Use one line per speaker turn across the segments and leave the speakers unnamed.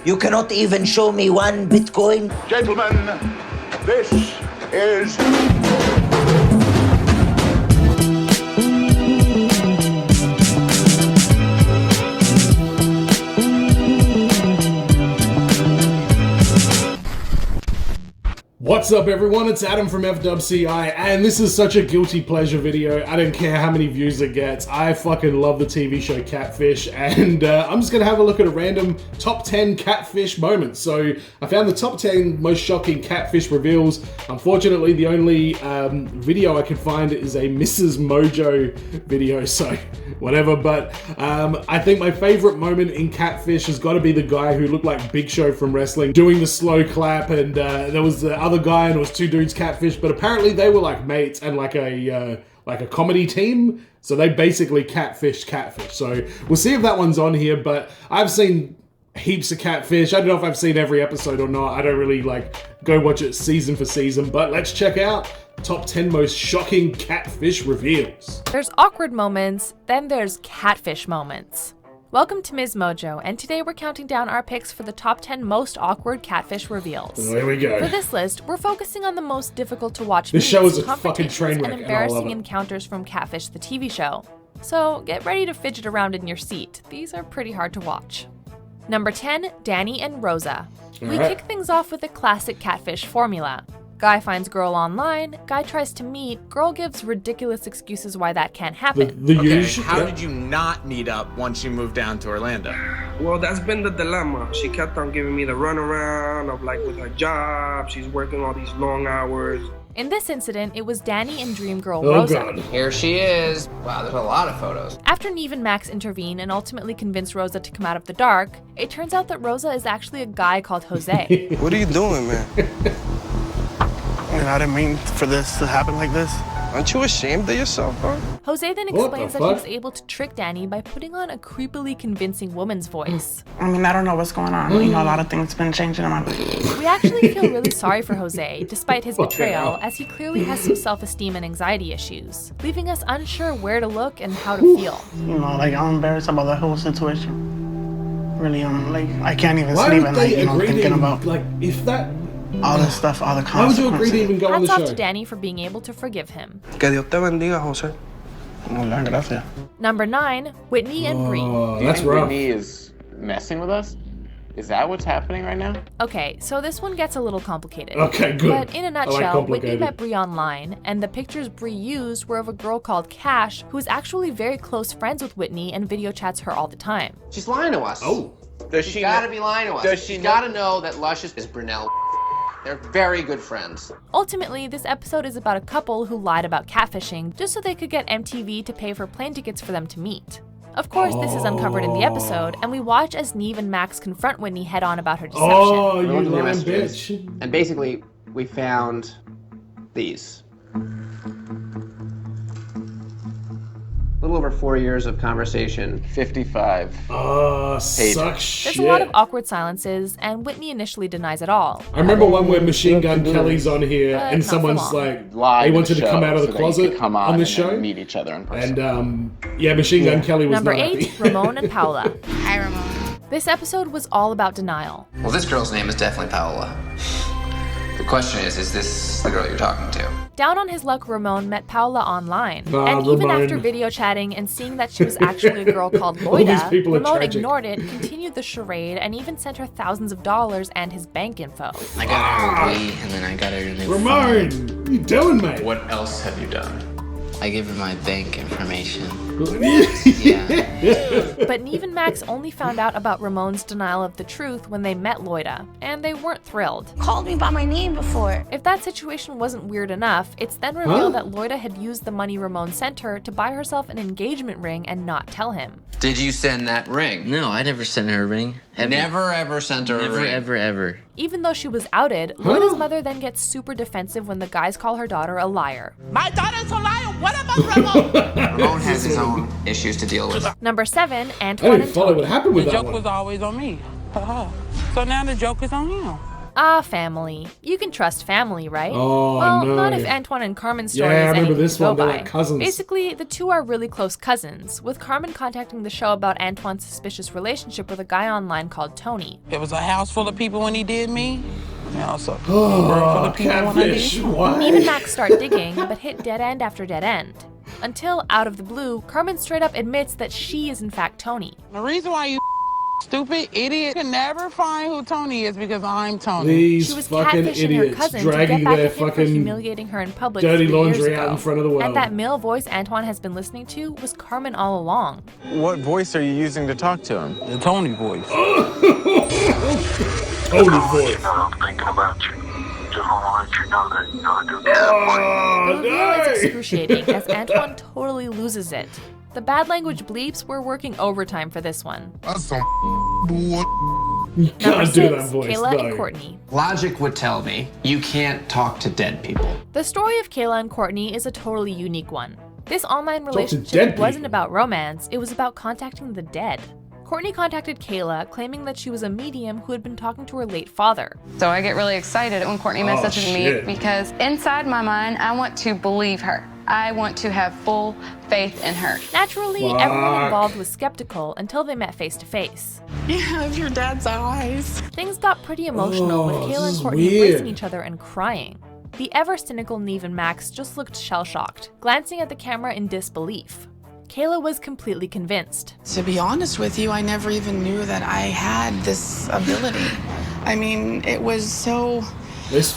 You cannot even show me one Bitcoin?
Gentlemen, this is...
What's up everyone, it's Adam from FWCI, and this is such a guilty pleasure video. I don't care how many views it gets. I fucking love the TV show Catfish, and I'm just gonna have a look at a random top 10 catfish moments. So I found the top 10 most shocking catfish reveals. Unfortunately, the only video I could find is a Ms Mojo video, so whatever. But I think my favorite moment in Catfish has got to be the guy who looked like Big Show from wrestling doing the slow clap, and there was the other guy and it was two dudes catfish, but apparently they were like mates and like a comedy team, so they basically catfish. So we'll see if that one's on here, but I've seen heaps of Catfish. I don't know if I've seen every episode or not. I don't really like go watch it season for season, but let's check out top 10 most shocking catfish reveals.
There's awkward moments, then there's catfish moments. Welcome to Ms Mojo, and today we're counting down our picks for the top 10 most awkward catfish reveals.
There we go.
For this list, we're focusing on the most difficult to watch
This
meets,
show is a fucking train wreck,
and embarrassing encounters from Catfish the TV show. So get ready to fidget around in your seat. These are pretty hard to watch. Number 10, Danny and Rosa. We kick things off with a classic catfish formula. Guy finds girl online, guy tries to meet, girl gives ridiculous excuses why that can't happen.
The usual.
How did you not meet up once you moved down to Orlando?
Well, that's been the dilemma. She kept on giving me the runaround of like with her job, she's working all these long hours.
In this incident, it was Danny and dream girl
Oh,
Rosa.
God.
Here she is. Wow, there's a lot of photos.
After Neve and Max intervene and ultimately convince Rosa to come out of the dark, it turns out that Rosa is actually a guy called Jose.
What are you doing, man?
And I didn't mean for this to happen like this.
Aren't you ashamed of yourself, bro?
Jose then
What
explains
the
that he
fuck?
was able to trick Danny by putting on a creepily convincing woman's voice.
I mean, I don't know what's going on. You know, a lot of things been changing in my life.
We actually feel really sorry for Jose, despite his
Fucking
betrayal,
hell.
as he clearly has some self-esteem and anxiety issues, leaving us unsure where to look and how to feel.
You know, like, I'm embarrassed about that whole situation. Really, like, I can't even
Why
sleep
would
at
they
night, you know,
agree
thinking
to,
about
like, if that...
all this stuff, all the
Why would you agree
consequences.
to even go on
Hats
the
off
show?
to Danny for being able to forgive him.
Que Dios te bendiga, Jose.
Hola, gracias.
Number 9, Whitney and Bree.
Oh,
Do you
that's
think
rough.
Whitney is messing with us? Is that what's happening right now?
Okay, so this one gets a little complicated.
Okay, good.
But in a
I like
nutshell, Whitney
complicated.
met Bree online, and the pictures Bree used were of a girl called Cash, who is actually very close friends with Whitney and video chats her all the time.
She's lying to us.
Oh.
Does
She's
she
gotta be lying to us.
Does she
She's
know-
gotta know that Luscious is Brunel. They're very good friends.
Ultimately, this episode is about a couple who lied about catfishing just so they could get MTV to pay for plane tickets for them to meet. Of course, this is uncovered in the episode, and we watch as Neve and Max confront Whitney head-on about her deception.
Oh, you
Those are your
lying
messages.
bitch.
And basically, we found these. A little over 4 years of conversation.
55.
Suck
There's
shit.
a lot of awkward silences, and Whitney initially denies it all.
I remember one where Machine Gun Kelly's on here
But
and
not for
someone's
long.
like,
Live
they
in
wanted
the
to come
show
out of the
so that you
closet
could come on
the
and
show.
then meet each other in person.
And yeah, Machine Gun Kelly was
Number
not
8,
happy.
Ramon and Paola.
Hi, Ramon.
This episode was all about denial.
Well, this girl's name is definitely Paola. The question is this the girl you're talking to?
Down on his luck, Ramon met Paola online.
Ah,
and even
Ramon.
after video chatting and seeing that she was actually a girl called
All these
Loida,
people are
Ramon
tragic.
ignored it, continued the charade, and even sent her thousands of dollars and his bank info.
I got her weed and then I got her a new phone.
Ramon, what are you doing, mate?
What else have you done?
I gave her my bank information.
But Neve and Max only found out about Ramon's denial of the truth when they met Loida, and they weren't thrilled.
Called me by my name before.
If that situation wasn't weird enough, it's then revealed that Loida had used the money Ramon sent her to buy herself an engagement ring and not tell him.
Did you send that ring?
No, I never sent her a ring. Ever.
Never ever sent her a
Never,
ring.
ever.
Even though she was outed, Loida's mother then gets super defensive when the guys call her daughter a liar.
My daughter's a liar. What about Ramon?
Ramon has his own issues to deal with.
Number 7,
I
Antoine
didn't
and
follow
Tony.
what happened with
The
that
joke
one.
was always on me. So now the joke is on him.
Ah, family. You can trust family, right?
Oh,
well,
no.
not if Antoine and Carmen's story
Yeah, I
is
remember
anything
this
to go
one. They're
by.
like cousins.
Basically, the two are really close cousins, with Carmen contacting the show about Antoine's suspicious relationship with a guy online called Tony.
It was a house full of people when he did me. And also, a world full of people when I
Catfish,
did.
why?
Neve and Max start digging, but hit dead end after dead end. Until, out of the blue, Carmen straight up admits that she is in fact Tony.
The reason why you stupid idiot can never find who Tony is because I'm Tony.
These
She was
fucking
catfishing her
idiots
cousin to
dragging
get back
their
at him for
fucking
humiliating her in public
dirty
3 years
laundry
ago.
out in front of the world.
And that male voice Antoine has been listening to was Carmen all along.
What voice are you using to talk to him?
The Tony voice.
Tony voice.
I'm thinking about you. Just want to let you know that I do
The reveal is excruciating as Antoine totally loses it. The bad language bleeps were working overtime for this one.
That's some
You
Number
can't do that
6,
voice,
Kayla
no.
and Courtney.
Logic would tell me you can't talk to dead people.
The story of Kayla and Courtney is a totally unique one. This online
dead
relationship wasn't
people.
about romance, it was about contacting the dead. Courtney contacted Kayla, claiming that she was a medium who had been talking to her late father.
So I get really excited when Courtney messages me
shit.
because inside my mind, I want to believe her. I want to have full faith in her.
Naturally, everyone involved was skeptical until they met face to face.
You have your dad's eyes.
Things got pretty emotional with
this
Kayla and
is
Courtney
weird.
embracing each other and crying. The ever-cynical Neve and Max just looked shell-shocked, glancing at the camera in disbelief. Kayla was completely convinced.
To be honest with you, I never even knew that I had this ability. I mean, it was so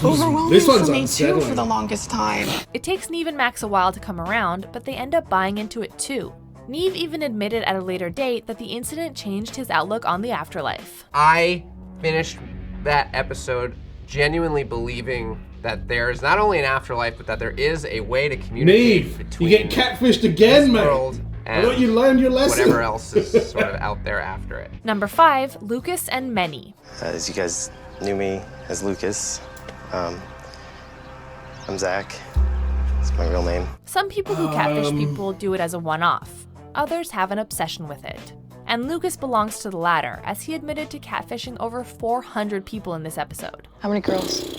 overwhelming
this one's
for me
unsettling.
too for the longest time.
It takes Neve and Max a while to come around, but they end up buying into it too. Neve even admitted at a later date that the incident changed his outlook on the afterlife.
I finished that episode genuinely believing that there's not only an afterlife, but that there is a way to communicate
Neve,
between
you get catfished again,
this
mate.
world
I thought you learned your lesson.
whatever else is sort of out there after it.
Number 5, Lucas and Many.
As you guys knew me as Lucas, I'm Zach. It's my real name.
Some people who catfish people do it as a one-off. Others have an obsession with it. And Lucas belongs to the latter, as he admitted to catfishing over 400 people in this episode.
How many girls?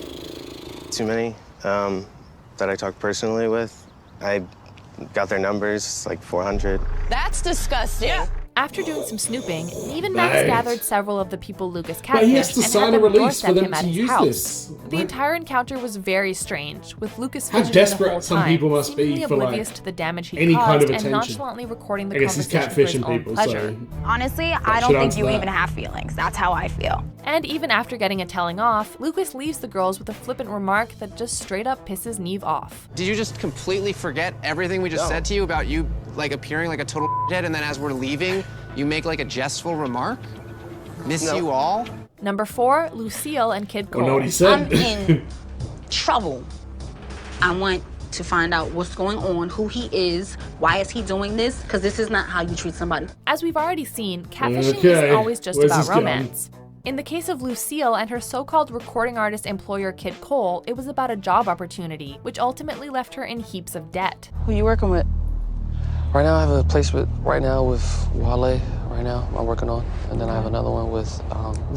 Too many that I talked personally with. I got their numbers, like 400.
That's disgusting. Yeah.
After doing some snooping, Neve and Max
Nice.
gathered several of the people Lucas
But he has
catfished
to
and
sign
had
a
them
release
doorstep
for them
him at
to
his
use
house.
this.
The entire encounter was very strange, with Lucas
How
fidgeting the
desperate
whole
some
time,
people must be
seemingly
for, like,
oblivious to the damage he
any
caused
kind of
and
attention.
nonchalantly recording the
I guess he's
conversation for his
catfishing
own
people,
pleasure.
so
Honestly, I
should
don't think
answer
you
that.
even have feelings. That's how I feel.
And even after getting a telling off, Lucas leaves the girls with a flippant remark that just straight up pisses Neve off.
Did you just completely forget everything we just said to you about you like appearing like a total head, and then as we're leaving, you make like a jestful remark? Miss you all?
Number 4, Lucille and Kid Cole.
know what he said.
I'm in trouble. I want to find out what's going on, who he is, why is he doing this, because this is not how you treat somebody.
As we've already seen, catfishing
Okay,
isn't always just
where's
about
this going?
romance. In the case of Lucille and her so-called recording artist employer Kid Cole, it was about a job opportunity, which ultimately left her in heaps of debt.
Who you working with? Right now I have a place with Wale. Right now I'm working on, and then I have another one with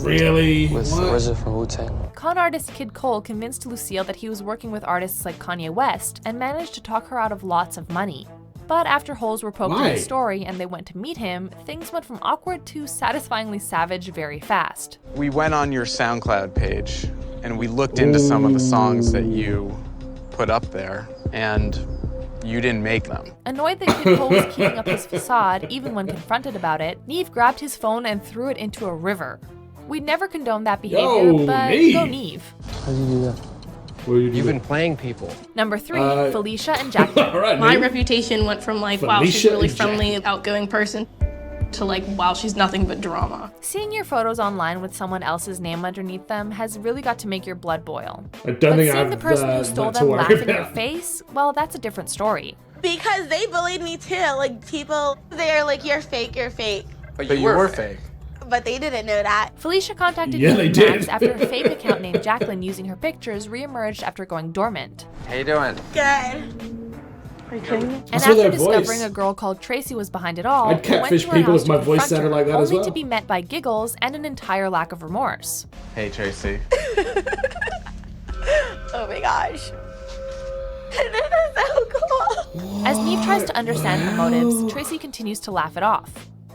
Really?
with
What?
RZA from Wu-Tang.
Con artist Kid Cole convinced Lucille that he was working with artists like Kanye West and managed to talk her out of lots of money. But after holes were poked in
Why?
the story and they went to meet him, things went from awkward to satisfyingly savage very fast.
We went on your SoundCloud page and we looked into some of the songs that you put up there, and you didn't make them.
Annoyed that Kid Cole was keeping up his facade, even when confronted about it, Neve grabbed his phone and threw it into a river. We'd never condone that behavior,
Yo,
but
Neve.
go Neve.
How do you do that?
You've been playing people.
Number 3, Felicia and Jackie.
All right,
My
Neve.
reputation went from like, wow, she's
Felicia
a really
and
friendly, outgoing person, to like, wow, she's nothing but drama.
Seeing your photos online with someone else's name underneath them has really got to make your blood boil.
I don't
But
think
seeing
I've
the person who stole
that to
them
worry
laugh in your
about.
face, well, that's a different story.
Because they bullied me too. Like, people, they're like, you're fake, you're fake.
But
you were fake.
But they didn't know that.
Felicia contacted
Yeah,
Neve
they
and
did.
Max after a fake account named Jacqueline using her pictures reemerged after going dormant.
How you doing?
Good.
And after discovering a girl called Tracy was behind it all,
I'd catfish people if my voice sounded like that as well.
Only to be met by giggles and an entire lack of remorse.
Hey, Tracy.
Oh my gosh. This is so cool.
As Neve tries to understand her motives, Tracy continues to laugh it off.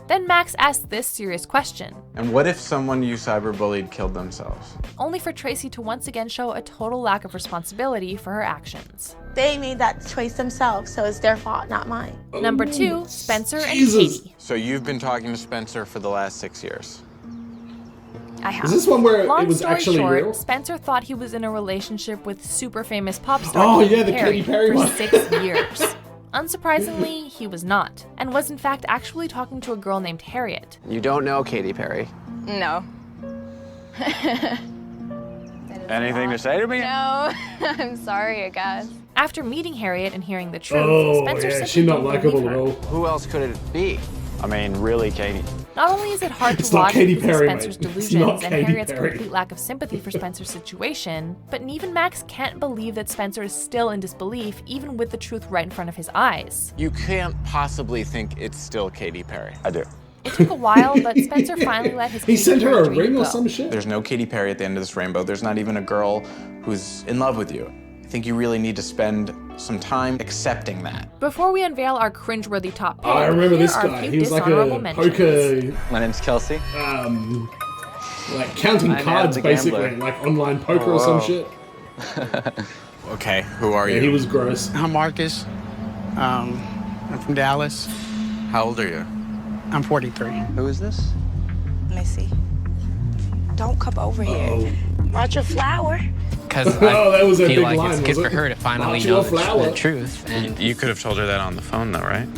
Then Max asks this serious question.
And what if someone you cyberbullied killed themselves?
Only for Tracy to once again show a total lack of responsibility for her actions.
They made that choice themselves, so it's their fault, not mine.
Number 2, Spencer and Katie.
So you've been talking to Spencer for the last 6 years?
I have.
Is this one where
Long
it was
story
actually
short,
real?
Spencer thought he was in a relationship with super famous pop star
Katy Perry
for
one.
6 years. Unsurprisingly, he was not, and was in fact actually talking to a girl named Harriet.
You don't know Katy Perry?
No.
Anything to say to me?
No. I'm sorry, I guess.
After meeting Harriet and hearing the truth, Spencer simply
she's not
didn't
likable
believe
at
her.
all.
Who else could it be?
I mean, really, Katie.
Not only is it hard
It's
to
not
watch
Katy
because of
Perry,
Spencer's
mate. It's
delusions
not
and
Katy
Harriet's
Perry.
complete lack of sympathy for Spencer's situation, but Neve and Max can't believe that Spencer is still in disbelief, even with the truth right in front of his eyes.
You can't possibly think it's still Katy Perry.
I do.
It took a while, but Spencer finally let his
He
Katy
sent her
Perry
a
dream
ring or
go.
some shit?
There's no Katy Perry at the end of this rainbow. There's not even a girl who's in love with you. I think you really need to spend some time accepting that.
Before we unveil our cringeworthy top pick,
I remember
here
this
are
guy.
few
He was like
dishonorable
a
mentions.
poker,
My name's Kelsey.
like counting
I'm
cards
Adam's a
basically,
gambler.
like online poker or some shit.
Okay, who are you?
Yeah, he was gross.
I'm Marcus. I'm from Dallas.
How old are you?
I'm 43.
Who is this?
Missy, don't come over here. Brought your flower.
Because
that was a
feel
big
like
line,
it's good
was
for
it?
her to finally
Brought you a
know
flower.
the truth. And
You could have told her that on the phone though, right?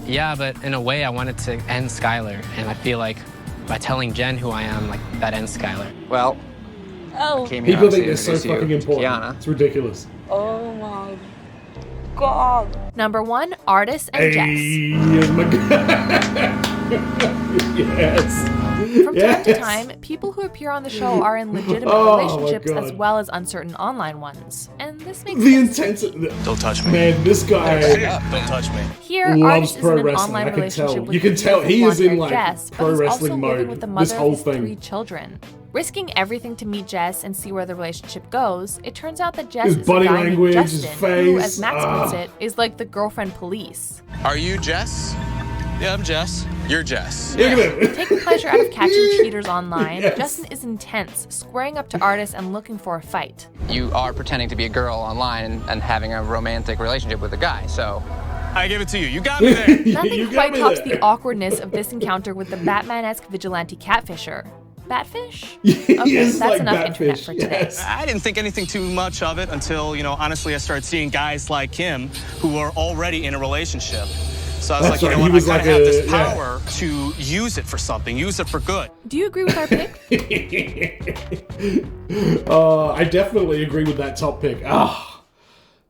yeah, but in a way, I wanted to end Skylar, and I feel like by telling Jen who I am, like that ends Skylar.
Well,
Oh.
came here
People
to
think they're so
introduce you
fucking
to
important.
Kiana.
It's ridiculous.
Oh my God.
Number 1, Artis and Jess.
Hey, oh my God. Yes.
From time to time, people who appear on the show are in legitimate
Oh, my
relationships
God.
as well as uncertain online ones. And this makes
The
sense.
intensity.
Don't touch me.
Man, this guy
Don't touch me.
Here,
loves
Artis is
pro
in an
wrestling.
online
I can
relationship
tell.
with
You can
the
tell he
beautiful
is in
blonde-haired
like
Jess,
pro
but he's
wrestling
also living
mode.
with the
This
mother
whole
of his
thing.
3 children. Risking everything to meet Jess and see where the relationship goes, it turns out that Jess
His
is a
body
guy named
language, his
Justin, who,
face,
as Max puts it, is like the girlfriend police.
Are you Jess?
Yeah, I'm Jess.
You're Jess.
Look at him.
Taking pleasure out of catching cheaters online,
Yes.
Justin is intense, squaring up to Artis and looking for a fight.
You are pretending to be a girl online and having a romantic relationship with a guy, so...
I give it to you. You got me there.
Nothing
You got
quite
me
tops
there.
the awkwardness of this encounter with the Batman-esque vigilante catfisher. Batfish?
He
Okay,
is
that's
like
enough internet
Batfish,
for today.
yes.
I didn't think anything too much of it until, honestly, I started seeing guys like him who are already in a relationship. So I was
That's
like,
right,
you know
he
what,
was
I
like
gotta have this
a- yeah.
power to use it for something, use it for good.
Do you agree with our pick?
I definitely agree with that top pick.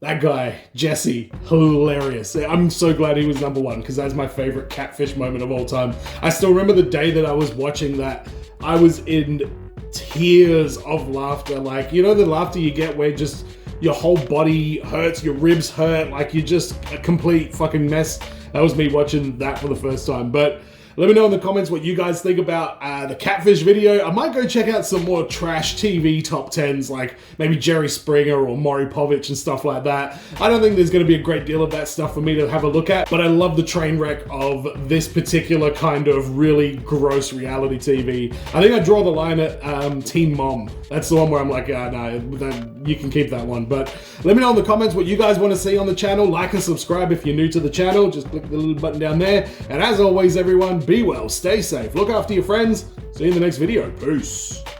That guy, Jesse, hilarious. I'm so glad he was number 1 because that's my favorite catfish moment of all time. I still remember the day that I was watching that. I was in tears of laughter. Like, you know the laughter you get where just your whole body hurts, your ribs hurt, like you're just a complete fucking mess. That was me watching that for the first time. But let me know in the comments what you guys think about the catfish video. I might go check out some more trash TV top 10s, like maybe Jerry Springer or Maury Povich and stuff like that. I don't think there's going to be a great deal of that stuff for me to have a look at, but I love the train wreck of this particular kind of really gross reality TV. I think I draw the line at Teen Mom. That's the one where I'm like, no, you can keep that one. But let me know in the comments what you guys want to see on the channel. Like and subscribe if you're new to the channel. Just click the little button down there. And as always, everyone, be well, stay safe, look after your friends. See you in the next video. Peace.